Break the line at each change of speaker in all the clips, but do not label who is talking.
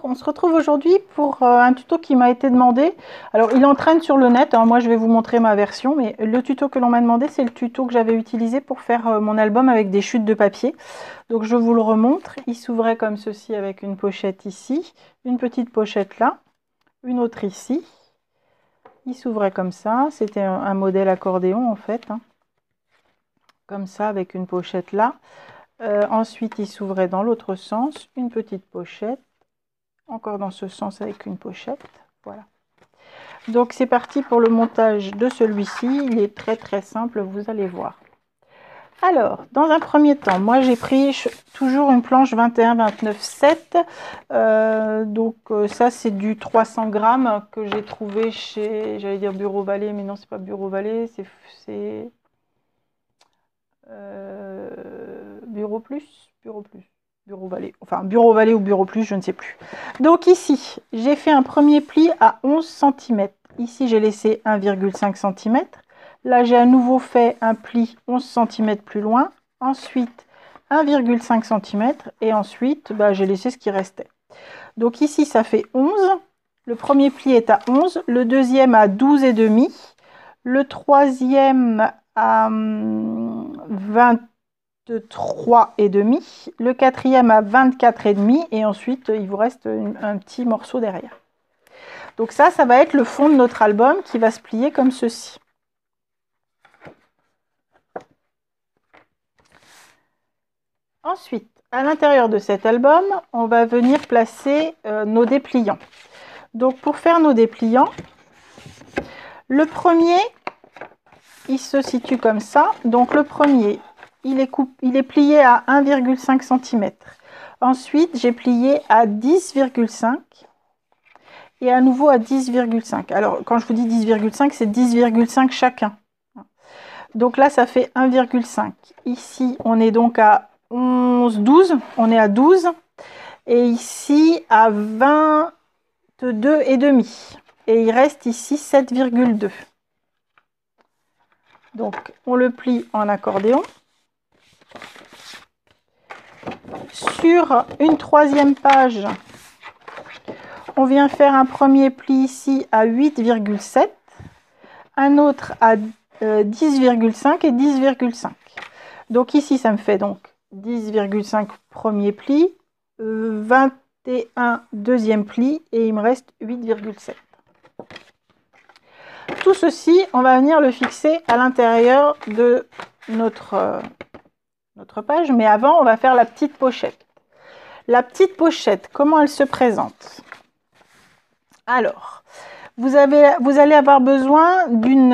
On se retrouve aujourd'hui pour un tuto qui m'a été demandé. Alors il entraîne sur le net, hein. Moi je vais vous montrer ma version, mais le tuto que l'on m'a demandé, c'est le tuto que j'avais utilisé pour faire mon album avec des chutes de papier. Donc je vous le remontre. Il s'ouvrait comme ceci avec une pochette ici, une petite pochette là, une autre ici. Il s'ouvrait comme ça, c'était un modèle accordéon en fait, hein. Comme ça avec une pochette là. Ensuite il s'ouvrait dans l'autre sens, une petite pochette. Encore dans ce sens avec une pochette, voilà. Donc c'est parti pour le montage de celui-ci. Il est très simple, vous allez voir. Alors, dans un premier temps, moi j'ai pris toujours une planche 21-29-7. Ça c'est du 300 grammes que j'ai trouvé chez, j'allais dire Bureau Vallée, mais non c'est pas Bureau Vallée, c'est Bureau Plus. Bureau Vallée, enfin Bureau Vallée ou Bureau Plus, je ne sais plus. Donc ici, j'ai fait un premier pli à 11 cm. Ici, j'ai laissé 1,5 cm. Là, j'ai à nouveau fait un pli 11 cm plus loin. Ensuite, 1,5 cm. Et ensuite, j'ai laissé ce qui restait. Donc ici, ça fait 11. Le premier pli est à 11. Le deuxième à 12,5. Le troisième à 23,5, le quatrième à 24,5 et ensuite il vous reste un petit morceau derrière. Donc ça va être le fond de notre album qui va se plier comme ceci. Ensuite, à l'intérieur de cet album, on va venir placer nos dépliants. Donc pour faire nos dépliants, le premier, il se situe comme ça. Donc le premier, il est plié à 1,5 cm. Ensuite, j'ai plié à 10,5 et à nouveau à 10,5. Alors, quand je vous dis 10,5, c'est 10,5 chacun. Donc là, ça fait 1,5. Ici, on est donc à 12. On est à 12. Et ici, à 22,5. Et il reste ici 7,2. Donc, on le plie en accordéon. Sur une troisième page, on vient faire un premier pli ici à 8,7, un autre à 10,5 et 10,5. Donc ici, ça me fait donc 10,5 premier pli, 21 deuxième pli et il me reste 8,7. Tout ceci, on va venir le fixer à l'intérieur de notre page, mais avant, on va faire la petite pochette. La petite pochette, comment elle se présente? Alors, vous allez avoir besoin d'une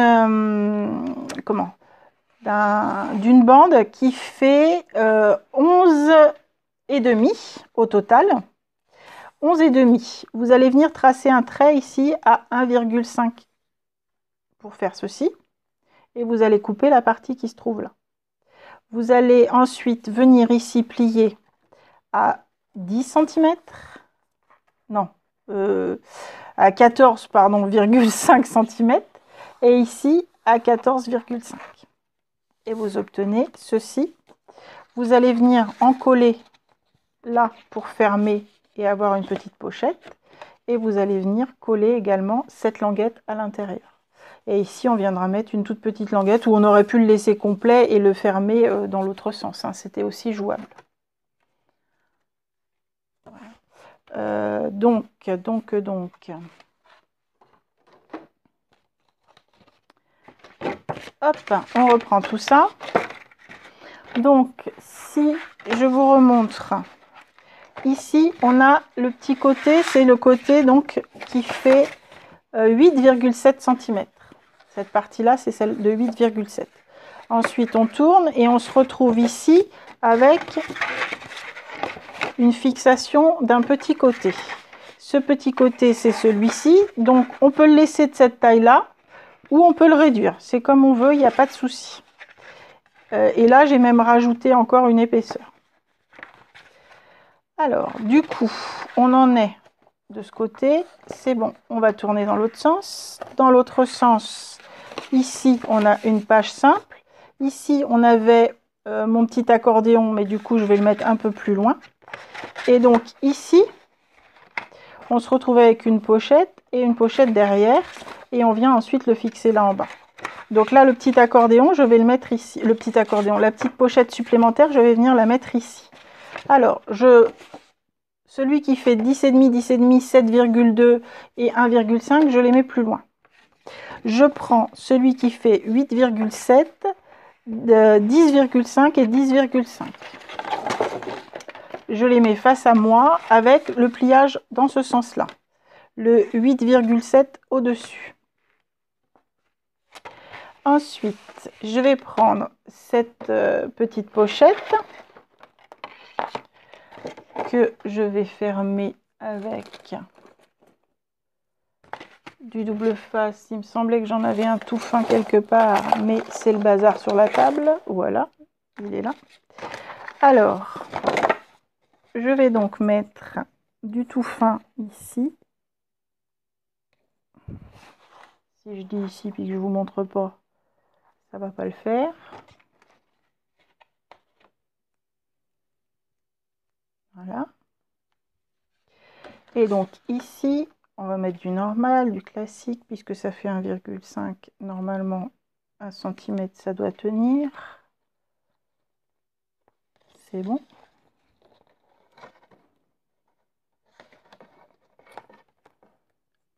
bande qui fait 11,5 au total. 11,5. Vous allez venir tracer un trait ici à 1,5 pour faire ceci. Et vous allez couper la partie qui se trouve là. Vous allez ensuite venir ici plier à 10 cm. Non, à 14,5 cm. Et ici à 14,5. Et vous obtenez ceci. Vous allez venir en coller là pour fermer et avoir une petite pochette. Et vous allez venir coller également cette languette à l'intérieur. Et ici, on viendra mettre une toute petite languette où on aurait pu le laisser complet et le fermer dans l'autre sens, hein. C'était aussi jouable. Voilà. Donc. Hop, on reprend tout ça. Donc, si je vous remontre, ici, on a le petit côté, c'est le côté donc qui fait 8,7 cm. Cette partie-là, c'est celle de 8,7. Ensuite, on tourne et on se retrouve ici avec une fixation d'un petit côté. Ce petit côté, c'est celui-ci. Donc, on peut le laisser de cette taille-là ou on peut le réduire. C'est comme on veut, il n'y a pas de souci. Et là, j'ai même rajouté encore une épaisseur. Alors, du coup, on en est de ce côté. C'est bon, on va tourner dans l'autre sens. Dans l'autre sens, ici, on a une page simple. Ici, on avait mon petit accordéon, mais du coup, je vais le mettre un peu plus loin. Et donc, ici, On se retrouve avec une pochette et une pochette derrière et on vient ensuite le fixer là en bas. Donc là, le petit accordéon, je vais le mettre ici. Le petit accordéon, la petite pochette supplémentaire, je vais venir la mettre ici. Alors, celui qui fait 10,5, 10,5, 7,2 et 1,5, je les mets plus loin. Je prends celui qui fait 8,7, 10,5 et 10,5. Je les mets face à moi avec le pliage dans ce sens-là. Le 8,7 au-dessus. Ensuite, je vais prendre cette petite pochette que je vais fermer avec du double face. Il me semblait que j'en avais un tout fin quelque part, mais c'est le bazar sur la table. Voilà, il est là. Alors, je vais donc mettre du tout fin ici. Si je dis ici puis que je vous montre pas, ça va pas le faire. Voilà. Et donc ici, on va mettre du normal, du classique, puisque ça fait 1,5. Normalement, 1 cm, ça doit tenir. C'est bon.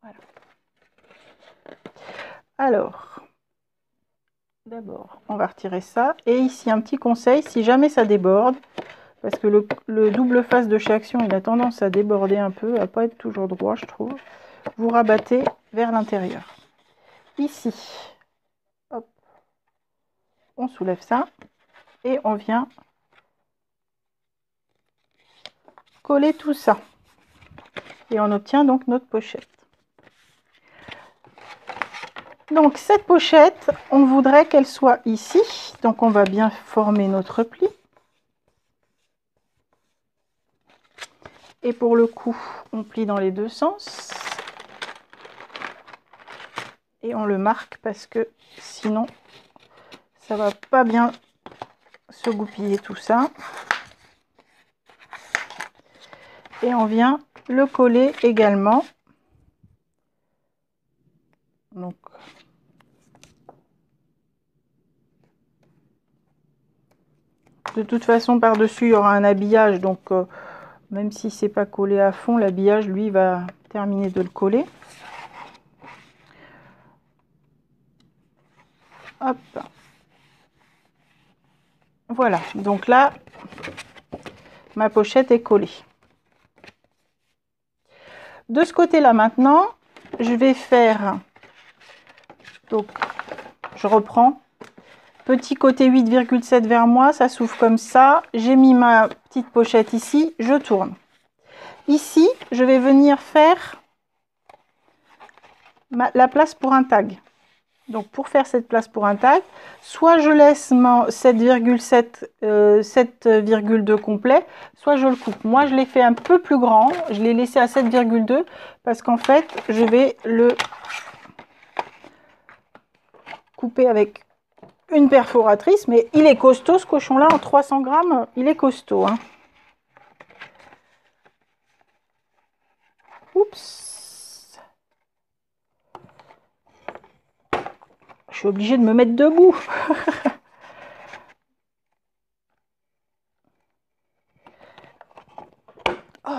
Voilà. Alors, d'abord, on va retirer ça. Et ici, un petit conseil, si jamais ça déborde, parce que le double face de chez Action, il a tendance à déborder un peu, à pas être toujours droit, je trouve. Vous rabattez vers l'intérieur. Ici, hop, on soulève ça et on vient coller tout ça. Et on obtient donc notre pochette. Donc cette pochette, on voudrait qu'elle soit ici. Donc on va bien former notre pli. Et pour le coup, on plie dans les deux sens. Et on le marque parce que sinon, ça va pas bien se goupiller tout ça. Et on vient le coller également. Donc, de toute façon, par-dessus, il y aura un habillage. Donc, même si c'est pas collé à fond, l'habillage, lui, va terminer de le coller. Hop. Voilà. Donc là, ma pochette est collée. De ce côté-là, maintenant, je vais faire... Donc, je reprends. Petit côté 8,7 vers moi, ça s'ouvre comme ça. J'ai mis ma petite pochette ici, je tourne. Ici, je vais venir faire la place pour un tag. Donc, pour faire cette place pour un tag, soit je laisse mon 7,7, 7,2 complet, soit je le coupe. Moi, je l'ai fait un peu plus grand. Je l'ai laissé à 7,2 parce qu'en fait, je vais le couper avec une perforatrice, mais il est costaud ce cochon là, en 300 grammes, il est costaud, hein. Oups, je suis obligée de me mettre debout. Oh.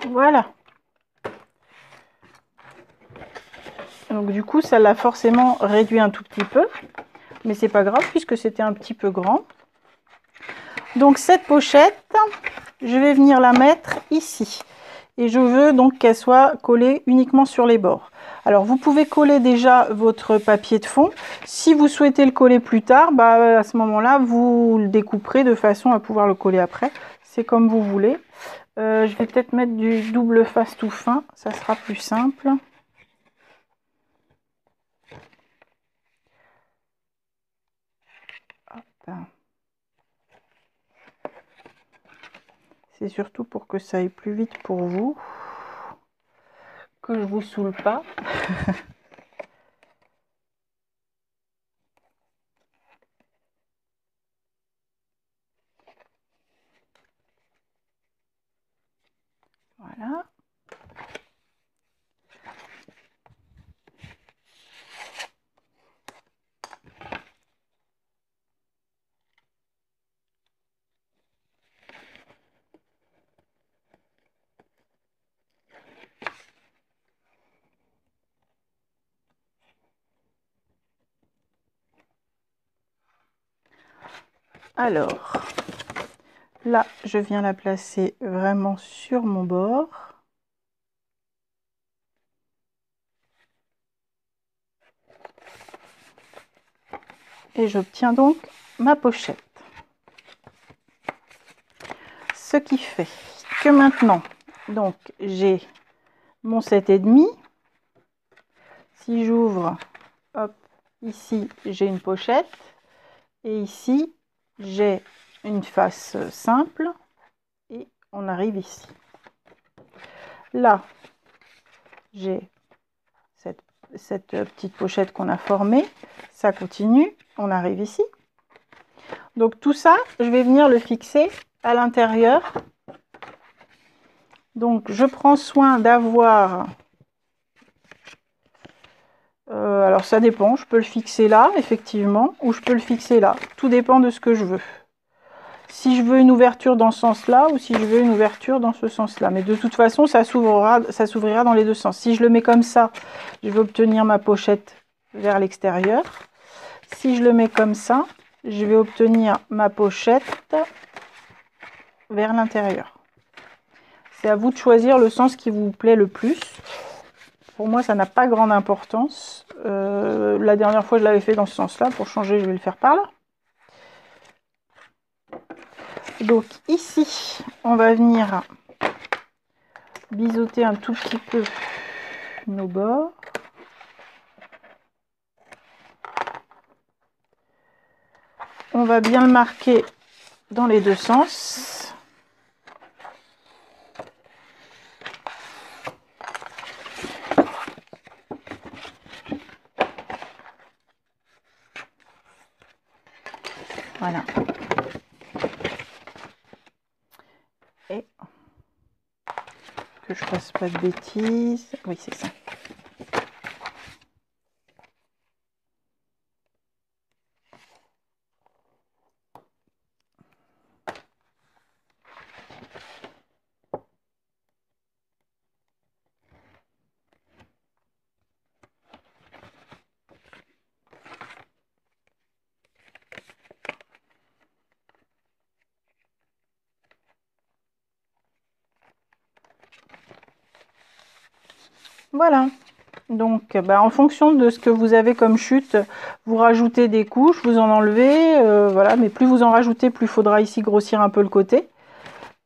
Voilà. Donc du coup, ça l'a forcément réduit un tout petit peu, mais c'est pas grave puisque c'était un petit peu grand. Donc cette pochette, je vais venir la mettre ici. Et je veux donc qu'elle soit collée uniquement sur les bords. Alors vous pouvez coller déjà votre papier de fond. Si vous souhaitez le coller plus tard, à ce moment-là, vous le découperez de façon à pouvoir le coller après. C'est comme vous voulez. Je vais peut-être mettre du double face tout fin, ça sera plus simple. Hop. C'est surtout pour que ça aille plus vite pour vous, que je vous saoule pas. Voilà. Alors, là, je viens la placer vraiment sur mon bord. Et j'obtiens donc ma pochette. Ce qui fait que maintenant, donc j'ai mon 7,5. Si j'ouvre, hop, ici j'ai une pochette. Et ici, j'ai une face simple. Et on arrive ici. Là, j'ai cette petite pochette qu'on a formée. Ça continue, on arrive ici. Donc tout ça, je vais venir le fixer à l'intérieur. Donc je prends soin d'avoir... alors ça dépend, je peux le fixer là, effectivement, ou je peux le fixer là. Tout dépend de ce que je veux. Si je veux une ouverture dans ce sens-là, ou si je veux une ouverture dans ce sens-là. Mais de toute façon, ça s'ouvrira dans les deux sens. Si je le mets comme ça, je vais obtenir ma pochette vers l'extérieur. Si je le mets comme ça, je vais obtenir ma pochette vers l'intérieur. C'est à vous de choisir le sens qui vous plaît le plus. Pour moi, ça n'a pas grande importance. La dernière fois, je l'avais fait dans ce sens-là. Pour changer, je vais le faire par là. Donc ici, on va venir biseauter un tout petit peu nos bords. On va bien le marquer dans les deux sens. Voilà. Et que je fasse pas de bêtises. Oui, c'est ça. Voilà. Donc, en fonction de ce que vous avez comme chute, vous rajoutez des couches, vous en enlevez, voilà. Mais plus vous en rajoutez, plus il faudra ici grossir un peu le côté.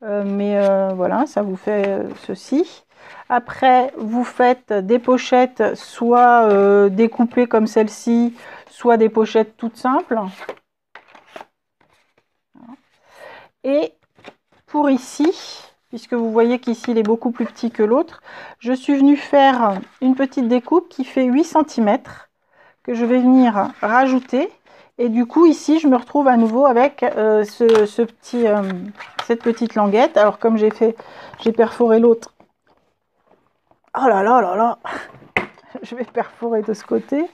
Voilà, ça vous fait ceci. Après, vous faites des pochettes soit découpées comme celle-ci, soit des pochettes toutes simples. Et pour ici, puisque vous voyez qu'ici il est beaucoup plus petit que l'autre, je suis venue faire une petite découpe qui fait 8 cm que je vais venir rajouter. Et du coup ici je me retrouve à nouveau avec cette petite languette. Alors comme j'ai perforé l'autre. Oh là là là là, je vais perforer de ce côté.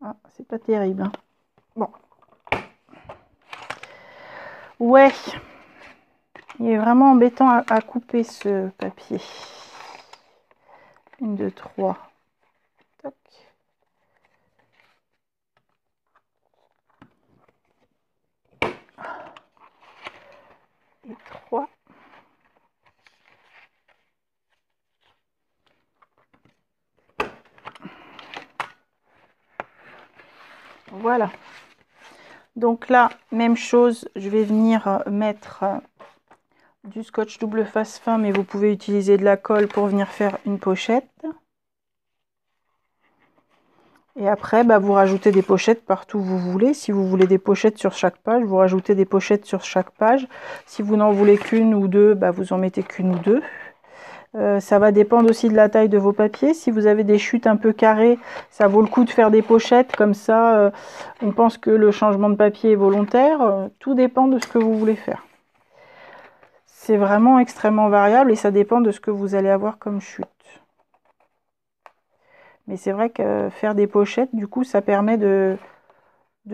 Ah, c'est pas terrible. Hein. Bon. Ouais. Il est vraiment embêtant à couper ce papier. 1, 2, 3. Toc. Et 3. Voilà. Donc là, même chose, je vais venir mettre du scotch double face fin, mais vous pouvez utiliser de la colle pour venir faire une pochette. Et après, vous rajoutez des pochettes partout où vous voulez. Si vous voulez des pochettes sur chaque page, vous rajoutez des pochettes sur chaque page. Si vous n'en voulez qu'une ou deux, vous en mettez qu'une ou deux. Ça va dépendre aussi de la taille de vos papiers. Si vous avez des chutes un peu carrées, ça vaut le coup de faire des pochettes. Comme ça, on pense que le changement de papier est volontaire. Tout dépend de ce que vous voulez faire. C'est vraiment extrêmement variable et ça dépend de ce que vous allez avoir comme chute. Mais c'est vrai que faire des pochettes, du coup, ça permet de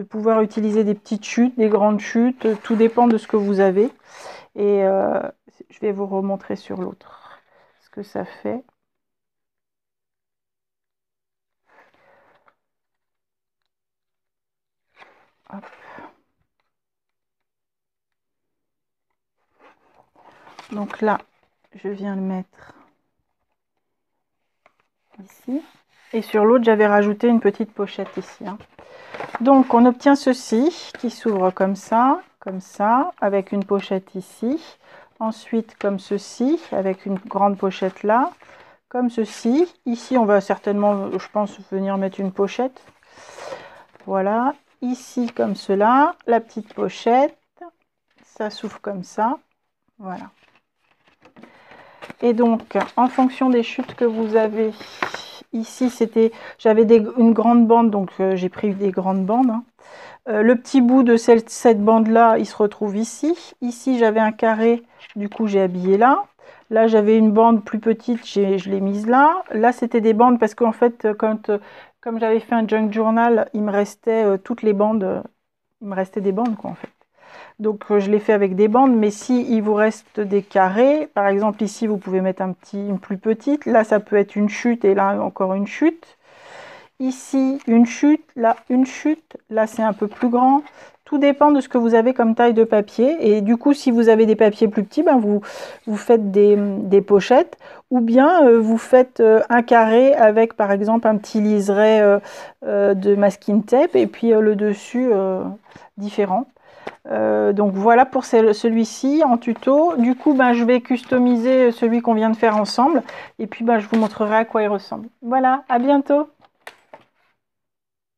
pouvoir utiliser des petites chutes, des grandes chutes. Tout dépend de ce que vous avez. Et je vais vous remontrer sur l'autre ce que ça fait. Hop. Donc là, je viens le mettre ici. Et sur l'autre, j'avais rajouté une petite pochette ici. Donc, on obtient ceci qui s'ouvre comme ça, avec une pochette ici. Ensuite, comme ceci, avec une grande pochette là, comme ceci. Ici, on va certainement, je pense, venir mettre une pochette. Voilà. Ici, comme cela, la petite pochette. Ça s'ouvre comme ça. Voilà. Et donc, en fonction des chutes que vous avez, ici, j'avais une grande bande, donc j'ai pris des grandes bandes. Le petit bout de cette bande-là, il se retrouve ici. Ici, j'avais un carré, du coup, j'ai habillé là. Là, j'avais une bande plus petite, je l'ai mise là. Là, c'était des bandes parce qu'en fait, comme j'avais fait un junk journal, il me restait toutes les bandes. Il me restait des bandes, quoi, en fait. Donc, je l'ai fait avec des bandes. Mais si il vous reste des carrés, par exemple, ici, vous pouvez mettre une plus petite. Là, ça peut être une chute et là, encore une chute. Ici, une chute, là, c'est un peu plus grand. Tout dépend de ce que vous avez comme taille de papier. Et du coup, si vous avez des papiers plus petits, vous faites des pochettes. Ou bien, vous faites un carré avec, par exemple, un petit liseré de masking tape. Et puis, le dessus différent. Donc voilà pour celui-ci en tuto. Du coup, je vais customiser celui qu'on vient de faire ensemble. Et puis, je vous montrerai à quoi il ressemble. Voilà, à bientôt!